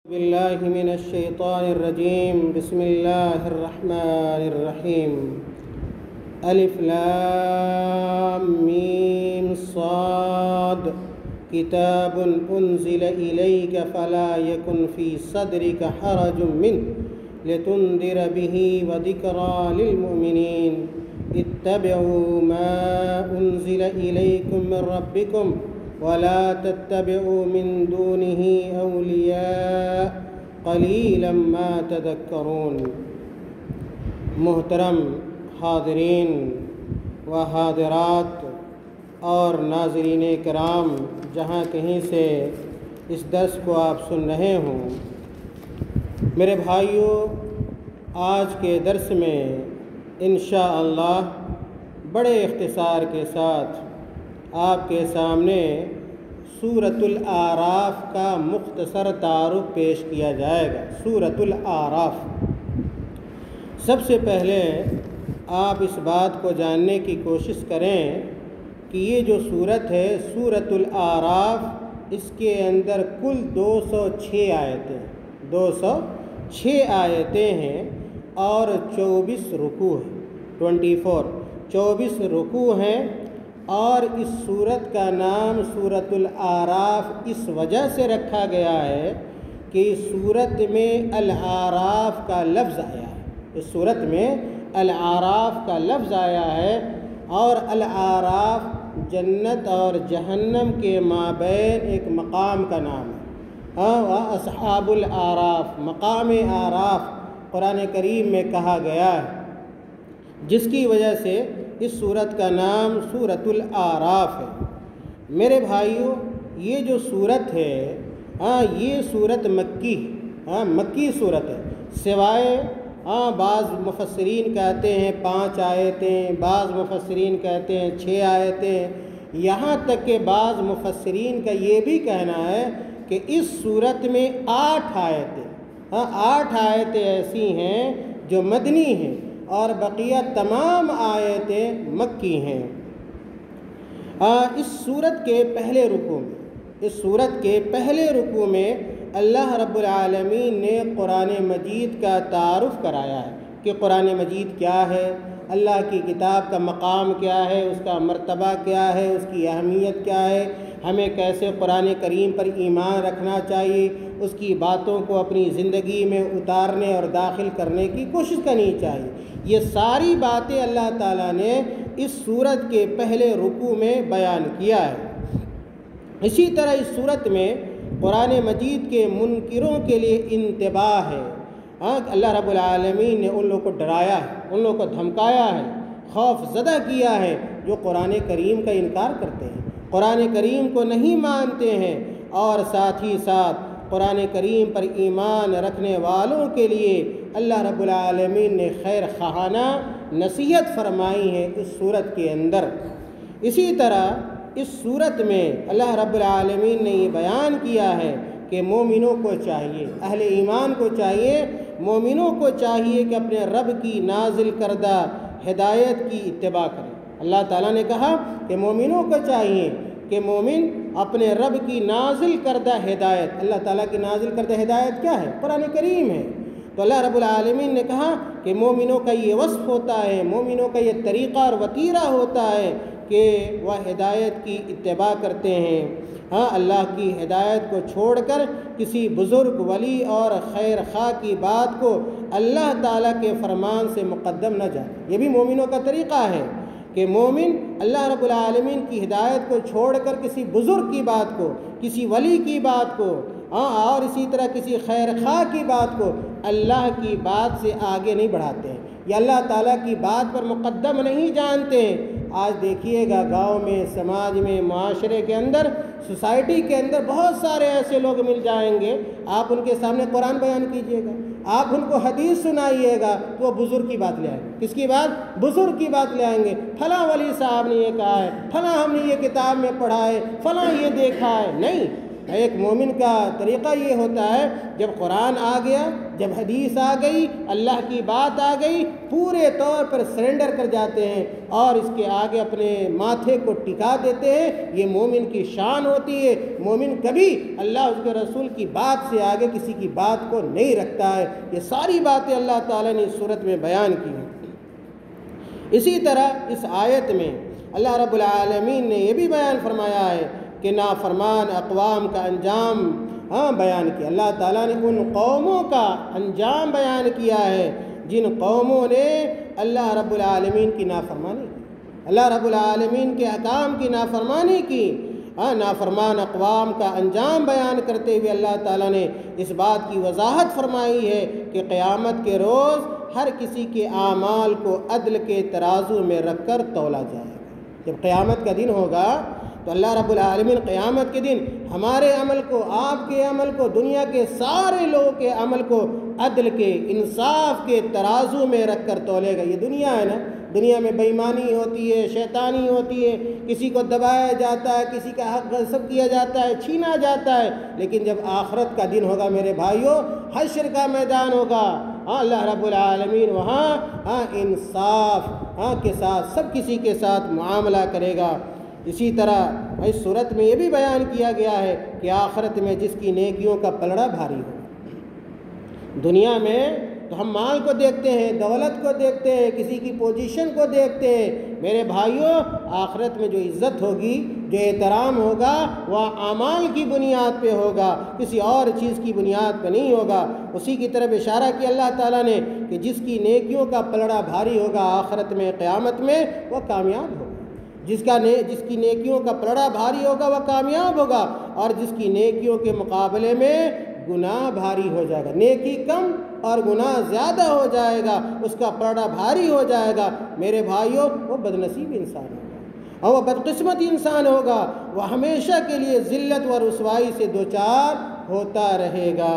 بالله من الشيطان الرجيم بسم الله الرحمن الرحيم الف لام ميم صاد كتاب أنزل إليك فلا يكن في صدرك حرج منه لتنذر به وذكرى للمؤمنين اتبعوا ما أنزل إليكم من ربكم ولا تتبعوا من دونه اولیاء قلیلا ما تذکرون۔ محترم حاضرین و حاضرات اور ناظرین کرام، جہاں کہیں سے اس درس کو آپ سن رہے ہوں، میرے بھائیوں، آج کے درس میں انشاءاللہ بڑے اختصار کے ساتھ آپ کے سامنے سورۃ الاعراف کا مختصر تعارف پیش کیا جائے گا۔ سورۃ الاعراف، سب سے پہلے آپ اس بات کو جاننے کی کوشش کریں کہ یہ جو سورت ہے سورۃ الاعراف، اس کے اندر کل 206 آیتیں ہیں اور 24 رکوع ہیں۔ 24 رکوع ہیں، اور اس سورت کا نام سورۃ الاعراف اس وجہ سے رکھا گیا ہے کہ اس سورت میں الاعراف کا لفظ آیا ہے۔ اس سورت میں الاعراف کا لفظ آیا ہے، اور الاعراف جنت اور جہنم کے مابین ایک مقام کا نام ہے۔ اصحاب الاعراف، مقام اعراف قرآن کریم میں کہا گیا ہے، جس کی وجہ سے اس سورت کا نام سورۃ الاعراف ہے۔ میرے بھائیوں، یہ جو سورت ہے یہ سورت مکی صورت ہے، سوائے بعض مفسرین کہتے ہیں 5 آیتیں، بعض مفسرین کہتے ہیں 6 آیتیں، یہاں تک کہ بعض مفسرین کا یہ بھی کہنا ہے کہ اس سورت میں 8 آیتیں ایسی ہیں جو مدنی ہیں اور بقیہ تمام آیتیں مکی ہیں۔ اس سورت کے پہلے رکوع میں اللہ رب العالمین نے قرآن مجید کا تعارف کرایا ہے کہ قرآن مجید کیا ہے، اللہ کی کتاب کا مقام کیا ہے، اس کا مرتبہ کیا ہے، اس کی اہمیت کیا ہے، ہمیں کیسے قرآن کریم پر ایمان رکھنا چاہیے، اس کی باتوں کو اپنی زندگی میں اتارنے اور داخل کرنے کی کوشش کرنی چاہیے۔ یہ ساری باتیں اللہ تعالیٰ نے اس سورت کے پہلے رکوع میں بیان کیا ہے۔ اسی طرح اس سورت میں قرآن مجید کے منکروں کے لیے انتباہ ہے۔ اللہ رب العالمین نے ان لوگوں کو ڈرایا ہے، ان لوگوں کو دھمکایا ہے، خوف زدہ کیا ہے جو قرآن کریم کا انکار کرتے ہیں، قرآن کریم کو نہیں مانتے ہیں، اور ساتھ ہی ساتھ قرآن کریم پر ایمان رکھنے والوں کے لیے اللہ رب العالمین نے خیر خواہانہ نصیحت فرمائی ہے اس صورت کے اندر۔ اسی طرح اس صورت میں اللہ رب العالمین نے یہ بیان کیا ہے کہ مومنوں کو چاہیے، اہل ایمان کو چاہیے، مومنوں کو چاہیے کہ اپنے رب کی نازل کردہ ہدایت کی اتباع کریں۔ اللہ تعالیٰ نے کہا کہ مومنوں کو چاہیے کہ مومن اپنے رب کی نازل کردہ ہدایت، اللہ تعالیٰ کی نازل کردہ ہدایت کیا ہے؟ قرآن کریم ہے۔ تو اللہ رب العالمین نے کہا کہ مومنوں کا یہ وصف ہوتا ہے، مومنوں کا یہ طریقہ اور وتیرہ ہوتا ہے کہ وہ ہدایت کی اتباع کرتے ہیں، اللہ کی ہدایت کو چھوڑ کر کسی بزرگ، ولی اور خیر خواہ کی بات کو اللہ تعالیٰ کے فرمان سے مقدم نہ جائے۔ یہ بھی مومنوں کا طریقہ ہے کہ مومن اللہ رب العالمین کی ہدایت کو چھوڑ کر کسی بزرگ کی بات کو، کسی ولی کی بات کو، اور اسی طرح کسی خیر خواہ کی بات کو اللہ کی بات سے آگے نہیں بڑھاتے ہیں، یا اللہ تعالیٰ کی بات پر مقدم نہیں جانتے ہیں۔ آج دیکھیے گا گاؤں میں، سماج میں، معاشرے کے اندر، سوسائٹی کے اندر بہت سارے ایسے لوگ مل جائیں گے، آپ ان کے سامنے قرآن بیان کیجئے گا، آپ ان کو حدیث سنائیے گا تو وہ بزرگ کی بات لے آئیں گے۔ کس کی بات؟ بزرگ کی بات لے آئیں گے۔ فلاں ولی صاحب نے یہ کہا ہے، فلاں ہم نے یہ کتاب میں پڑھا ہے، فلاں یہ دیکھا ہے۔ نہیں، ایک مومن کا طریقہ یہ ہوتا ہے، جب قرآن آ گیا، جب حدیث آ گئی، اللہ کی بات آ گئی، پورے طور پر سرنڈر کر جاتے ہیں اور اس کے آگے اپنے ماتھے کو ٹکا دیتے ہیں۔ یہ مومن کی شان ہوتی ہے۔ مومن کبھی اللہ اس کے رسول کی بات سے آگے کسی کی بات کو نہیں رکھتا ہے۔ یہ ساری باتیں اللہ تعالیٰ نے اس صورت میں بیان کی ہیں۔ اسی طرح اس آیت میں اللہ رب العالمین نے یہ بھی بیان فرمایا ہے کہ نافرمان اقوام کا انجام بیان کیا۔ اللہ تعالیٰ نے ان قوموں کا انجام بیان کیا ہے جن قوموں نے اللہ رب العالمین کی نافرمانی کی، اللہ رب العالمین کے احکام کی نافرمانی کی۔ نافرمان اقوام کا انجام بیان کرتے ہوئے اللہ تعالیٰ نے اس بات کی وضاحت فرمائی ہے کہ قیامت کے روز ہر کسی کے اعمال کو عدل کے ترازو میں رکھ کر تولا جائے گا۔ جب قیامت کا دن ہوگا تو اللہ رب العالمین قیامت کے دن ہمارے عمل کو، آپ کے عمل کو، دنیا کے سارے لوگوں کے عمل کو عدل کے، انصاف کے ترازو میں رکھ کر تولے گا۔ یہ دنیا ہے نا، دنیا میں بے ایمانی ہوتی ہے، شیطانی ہوتی ہے، کسی کو دبایا جاتا ہے، کسی کا حق غصب کیا جاتا ہے، چھینا جاتا ہے، لیکن جب آخرت کا دن ہوگا میرے بھائیوں، حشر کا میدان ہوگا، اللہ رب العالمین وہاں انصاف کے ساتھ سب کسی کے ساتھ معاملہ کرے گا۔ اسی طرح اس صورت میں یہ بھی بیان کیا گیا ہے کہ آخرت میں جس کی نیکیوں کا پلڑا بھاری ہو۔ دنیا میں تو ہم مال کو دیکھتے ہیں، دولت کو دیکھتے ہیں، کسی کی پوزیشن کو دیکھتے ہیں۔ میرے بھائیوں، آخرت میں جو عزت ہوگی، جو احترام ہوگا، وہ اعمال کی بنیاد پہ ہوگا، کسی اور چیز کی بنیاد پہ نہیں ہوگا۔ اسی کی طرف اشارہ کیا اللہ تعالیٰ نے کہ جس کی نیکیوں کا پلڑا بھاری ہوگا آخرت میں، قیامت میں، وہ کامیاب ہوگا۔ جس کی نیکیوں کا پلڑا بھاری ہوگا وہ کامیاب ہوگا، اور جس کی نیکیوں کے مقابلے میں گناہ بھاری ہو جائے گا، نیکی کم اور گناہ زیادہ ہو جائے گا، اس کا پلڑا بھاری ہو جائے گا، میرے بھائیوں وہ بدنصیب انسان ہوگا اور وہ بدقسمت انسان ہوگا، وہ ہمیشہ کے لیے ذلت و رسوائی سے دوچار ہوتا رہے گا۔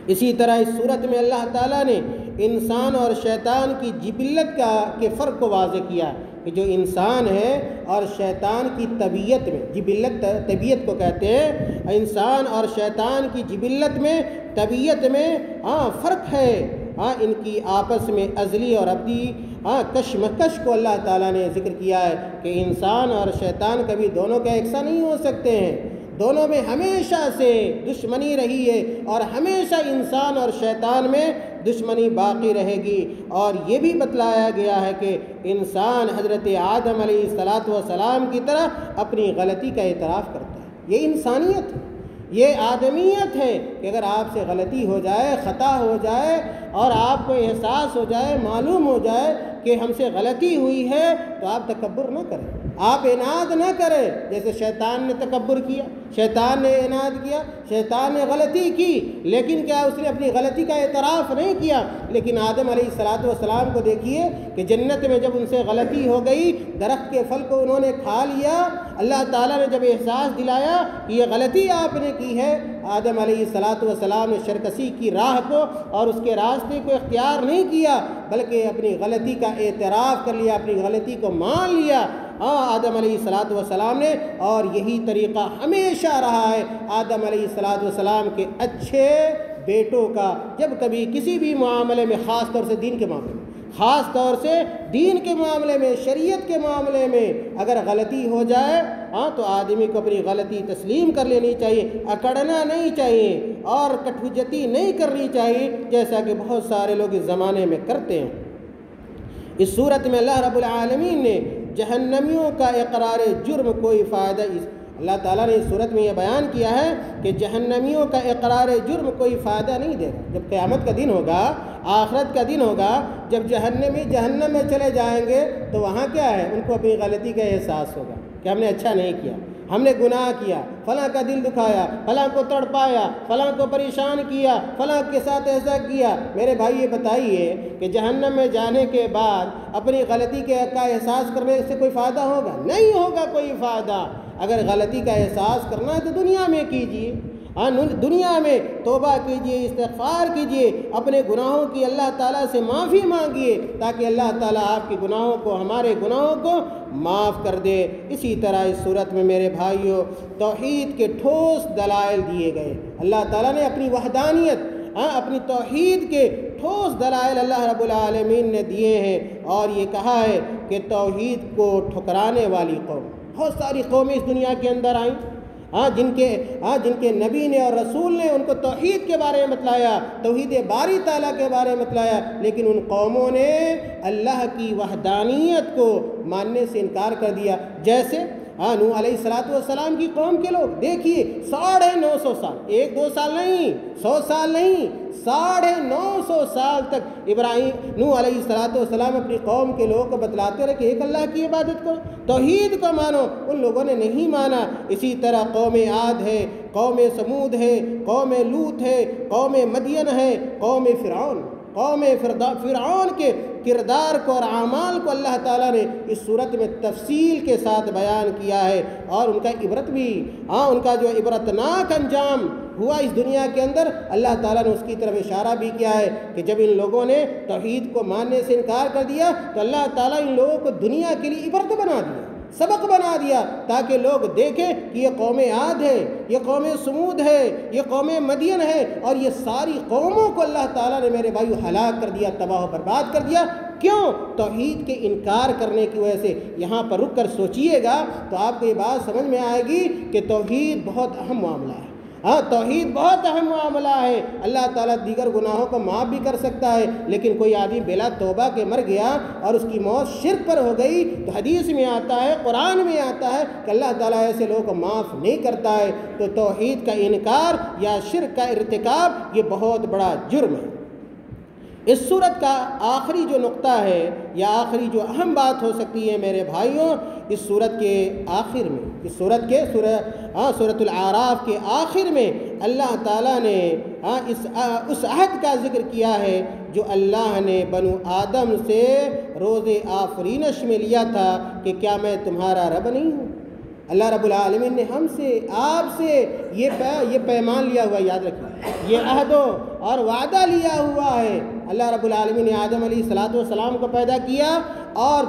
اسی طرح اس صورت میں اللہ تعالیٰ نے انسان اور شیطان کی جبلت کے فرق کو واضح کیا کہ جو انسان ہے اور شیطان کی طبیعت میں، جبلت طبیعت کو کہتے ہیں، انسان اور شیطان کی جبلت میں، طبیعت میں فرق ہے۔ ان کی آپس میں ازلی اور ابدی کشمکش کو اللہ تعالیٰ نے ذکر کیا ہے کہ انسان اور شیطان کبھی دونوں کا یکساں نہیں ہو سکتے ہیں، دونوں میں ہمیشہ سے دشمنی رہی ہے اور ہمیشہ انسان اور شیطان میں دشمنی باقی رہے گی۔ اور یہ بھی بتلایا گیا ہے کہ انسان حضرت آدم علیہ السلام کی طرح اپنی غلطی کا اعتراف کرتا ہے۔ یہ انسانیت ہے، یہ آدمیت ہے کہ اگر آپ سے غلطی ہو جائے، خطا ہو جائے اور آپ کو احساس ہو جائے، معلوم ہو جائے کہ ہم سے غلطی ہوئی ہے، تو آپ تکبر نہ کریں، آپ اناد نہ کریں۔ جیسے شیطان نے تکبر کیا، شیطان نے اناد کیا، شیطان نے غلطی کی، لیکن کیا اس نے اپنی غلطی کا اعتراف نہیں کیا؟ لیکن آدم علیہ السلام کو دیکھیے کہ جنت میں جب ان سے غلطی ہو گئی، درخت کے پھل کو انہوں نے کھا لیا، اللہ تعالیٰ نے جب احساس دلایا کہ یہ غلطی آپ نے کی ہے، آدم علیہ السلام نے شرکسی کی راہ کو اور اس کے راستے کو اختیار نہیں کیا، بلکہ اپنی غلطی کا اعتراف کر لیا، اپنی غلطی کو مان لیا آدم علیہ السلام نے۔ اور یہی طریقہ ہمیشہ رہا ہے آدم علیہ السلام کے اچھے بیٹوں کا۔ جب کبھی کسی بھی معاملے میں، خاص طور سے دین کے معاملے میں، خاص طور سے دین کے معاملے میں، شریعت کے معاملے میں اگر غلطی ہو جائے تو آدمی کو اپنی غلطی تسلیم کر لینی چاہیے، اکڑنا نہیں چاہیے اور کٹھوجتی نہیں کرنی چاہیے، جیسا کہ بہت سارے لوگ اس زمانے میں کرتے ہیں۔ اس صورت میں اللہ رب العالمین نے جہنمیوں کا اقرار جرم کوئی فائدہ، اللہ تعالیٰ نے اس صورت میں یہ بیان کیا ہے کہ جہنمیوں کا اقرار جرم کوئی فائدہ نہیں دے گا۔ جب قیامت کا دن ہوگا، آخرت کا دن ہوگا، جب جہنمی جہنم میں چلے جائیں گے تو وہاں کیا ہے؟ ان کو اپنی غلطی کا احساس ہوگا کہ ہم نے اچھا نہیں کیا، ہم نے گناہ کیا، فلاں کا دل دکھایا، فلاں کو تڑپایا، فلاں کو پریشان کیا، فلاں کے ساتھ ایسا کیا۔ میرے بھائی یہ بتائیے کہ جہنم میں جانے کے بعد اپنی غلطی کا احساس کرنے سے کوئی فائدہ ہوگا؟ نہیں ہوگا کوئی فائدہ۔ اگر غلطی کا احساس کرنا ہے تو دنیا میں کیجیے، دنیا میں توبہ کیجئے، استغفار کیجئے، اپنے گناہوں کی اللہ تعالیٰ سے معافی مانگیے تاکہ اللہ تعالیٰ آپ کے گناہوں کو، ہمارے گناہوں کو معاف کر دے۔ اسی طرح اس صورت میں میرے بھائیوں توحید کے ٹھوس دلائل دیے گئے۔ اللہ تعالیٰ نے اپنی وحدانیت، اپنی توحید کے ٹھوس دلائل اللہ رب العالمین نے دیے ہیں، اور یہ کہا ہے کہ توحید کو ٹھکرانے والی قوم، بہت ساری قومیں اس دنیا کے اندر آئیں جن کے نبی نے اور رسول نے ان کو توحید کے بارے میں بتلایا، توحید باری تعالیٰ کے بارے میں بتلایا، لیکن ان قوموں نے اللہ کی وحدانیت کو ماننے سے انکار کر دیا۔ جیسے نوح علیہ السلام کی قوم کے لوگ دیکھیے 950 سال، 1-2 سال نہیں، 100 سال نہیں، 950 سال تک نوح علیہ السلام اپنی قوم کے لوگوں کو بتلاتے رہے کہ ایک اللہ کی عبادت کرو، توحید کو مانو۔ ان لوگوں نے نہیں مانا۔ اسی طرح قوم عاد ہے، قوم سمود ہے، قوم لوط ہے، قوم مدین ہے، قوم فرعون کے کردار کو اور اعمال کو اللہ تعالیٰ نے اس صورت میں تفصیل کے ساتھ بیان کیا ہے، اور ان کا عبرت بھی، ان کا جو عبرتناک انجام ہوا اس دنیا کے اندر، اللہ تعالیٰ نے اس کی طرف اشارہ بھی کیا ہے کہ جب ان لوگوں نے توحید کو ماننے سے انکار کر دیا تو اللہ تعالیٰ ان لوگوں کو دنیا کے لیے عبرت بنا دیا، سبق بنا دیا، تاکہ لوگ دیکھیں کہ یہ قوم عاد ہے، یہ قوم سمود ہے، یہ قوم مدین ہے، اور یہ ساری قوموں کو اللہ تعالیٰ نے میرے بھائیو ہلاک کر دیا، تباہ و برباد کر دیا۔ کیوں؟ توحید کے انکار کرنے کی وجہ سے۔ یہاں پر رک کر سوچئے گا تو آپ کو یہ بات سمجھ میں آئے گی کہ توحید بہت اہم معاملہ ہے۔ توحید بہت اہم معاملہ ہے۔ اللہ تعالیٰ دیگر گناہوں کو معاف بھی کر سکتا ہے، لیکن کوئی آدمی بلا توبہ کے مر گیا اور اس کی موت شرک پر ہو گئی تو حدیث میں آتا ہے، قرآن میں آتا ہے کہ اللہ تعالیٰ ایسے لوگوں کو معاف نہیں کرتا ہے۔ تو توحید کا انکار یا شرک کا ارتکاب یہ بہت بڑا جرم ہے۔ اس صورت کا آخری جو نقطہ ہے یا آخری جو اہم بات ہو سکتی ہے میرے بھائیوں، اس صورت کے آخر میں، سورۃ الاعراف کے آخر میں اللہ تعالیٰ نے اس عہد کا ذکر کیا ہے جو اللہ نے بنو آدم سے روز آفرینش میں لیا تھا کہ کیا میں تمہارا رب نہیں ہوں۔ اللہ رب العالمین نے ہم سے، آپ سے یہ پیمان لیا ہوا، یاد رکھیں، یہ عہد اور وعدہ لیا ہوا ہے۔ اللہ رب العالمین نے آدم علیہ السلام کو پیدا کیا اور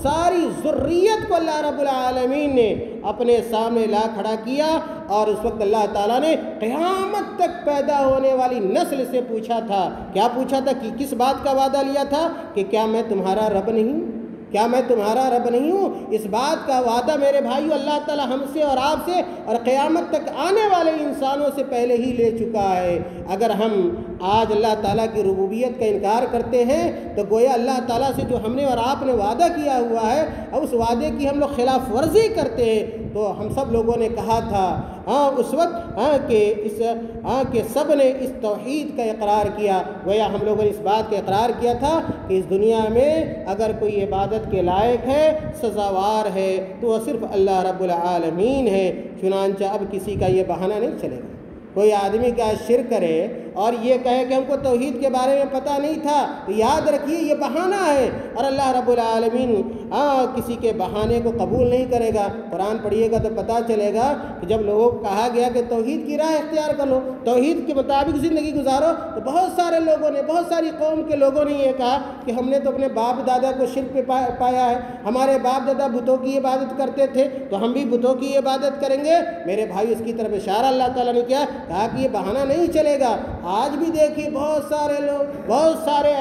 ساری ذریت کو اللہ رب العالمین نے اپنے سامنے لا کھڑا کیا، اور اس وقت اللہ تعالیٰ نے قیامت تک پیدا ہونے والی نسل سے پوچھا تھا، کیا پوچھا تھا کہ کس بات کا وعدہ لیا تھا کہ کیا میں تمہارا رب نہیں ہوں؟ کیا میں تمہارا رب نہیں ہوں؟ اس بات کا وعدہ میرے بھائیو اللہ تعالیٰ ہم سے اور آپ سے اور قیامت تک آنے والے انسانوں سے پہلے ہی لے چکا ہے۔ اگر ہم آج اللہ تعالیٰ کی ربوبیت کا انکار کرتے ہیں تو گویا اللہ تعالیٰ سے جو ہم نے اور آپ نے وعدہ کیا ہوا ہے اور اس وعدے کی ہم لوگ خلاف ورزی کرتے ہیں۔ تو ہم سب لوگوں نے کہا تھا اس وقت کہ سب نے اس توحید کا اقرار کیا، گویا ہم لوگوں نے اس بات کا اقرار کیا تھا کہ اس دنیا میں اگر کوئی عبادت کے لائق ہے، سزاوار ہے، تو وہ صرف اللہ رب العالمین ہے۔ چنانچہ اب کسی کا یہ بہانہ نہیں چلے گا۔ کوئی آدمی کا شرک کرے اور یہ کہے کہ ہم کو توحید کے بارے میں پتہ نہیں تھا، تو یاد رکھیے یہ بہانہ ہے، اور اللہ رب العالمین کسی کے بہانے کو قبول نہیں کرے گا۔ قرآن پڑھیے گا تو پتہ چلے گا کہ جب لوگوں کو کہا گیا کہ توحید کی راہ اختیار کر لو، توحید کے مطابق زندگی گزارو، تو بہت سارے لوگوں نے، بہت ساری قوم کے لوگوں نے یہ کہا کہ ہم نے تو اپنے باپ دادا کو شرک پہ پایا ہے، ہمارے باپ دادا بتوں کی عبادت کرتے تھے تو ہم بھی بتوں کی عبادت کریں گے۔ میرے بھائی اس کی طرف اشارہ اللہ تعالیٰ نے کیا، کہا کہ یہ بہانہ نہیں چلے گا۔ آج بھی دیکھیے بہت سارے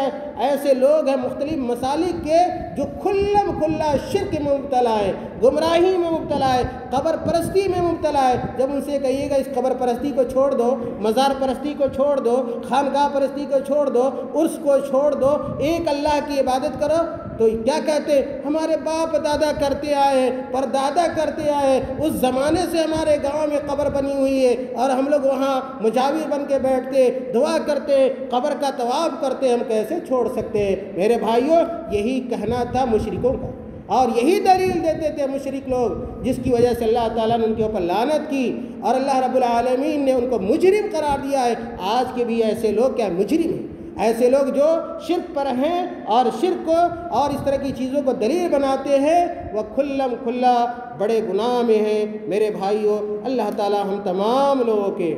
ایسے لوگ ہیں مختلف مسالک کے جو کھلا شرک میں مبتلا ہے، گمراہی میں مبتلا ہے، قبر پرستی میں مبتلا ہے۔ جب ان سے کہیے گا اس قبر پرستی کو چھوڑ دو، مزار پرستی کو چھوڑ دو، خانقاہ پرستی کو چھوڑ دو، عرس کو چھوڑ دو، ایک اللہ کی عبادت کرو، تو کیا کہتے ہیں؟ ہمارے باپ دادا کرتے آئے، پردادا کرتے آئے، اس زمانے سے ہمارے گاؤں میں قبر بنی ہوئی ہے اور ہم لوگ وہاں مجاور بن کے بیٹھتے، دعا کرتے، قبر کا طواف کرتے، ہم کیسے چھوڑ سکتے ہیں؟ میرے بھائیوں یہی کہنا تھا مشرکوں کا، اور یہی دلیل دیتے تھے مشرک لوگ، جس کی وجہ سے اللہ تعالیٰ نے ان کے اوپر لعنت کی اور اللہ رب العالمین نے ان کو مجرم قرار دیا ہے۔ آج کے بھی ایسے لوگ کیا مجرم ہیں؟ ایسے لوگ جو شرک پر ہیں اور شرک کو اور اس طرح کی چیزوں کو دلیل بناتے ہیں، وہ کھلا بڑے گناہ میں ہیں۔ میرے بھائیوں اللہ تعالیٰ ہم تمام لوگوں کے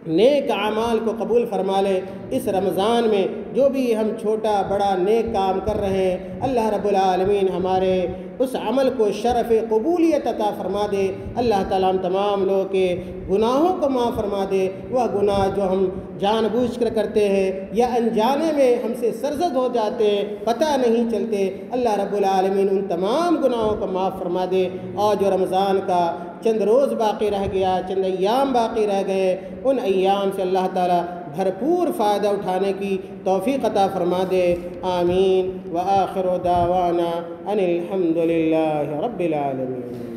نیک اعمال کو قبول فرما لے۔ اس رمضان میں جو بھی ہم چھوٹا بڑا نیک کام کر رہے ہیں، اللہ رب العالمین ہمارے اس عمل کو شرف قبولیت عطا فرما دے۔ اللہ تعالیٰ ہم تمام لوگوں کے گناہوں کو معاف فرما دے۔ وہ گناہ جو ہم جان بوجھ کر کرتے ہیں یا انجانے میں ہم سے سرزد ہو جاتے ہیں، پتہ نہیں چلتے، اللہ رب العالمین ان تمام گناہوں کو معاف فرما دے۔ اور جو رمضان کا چند روز باقی رہ گیا، چند ایام باقی رہ گئے، ان ایام سے اللہ تعالیٰ بھرپور فائدہ اٹھانے کی توفیق عطا فرما دے۔ آمین۔ وآخر دعوانا ان الحمد للہ رب العالمین۔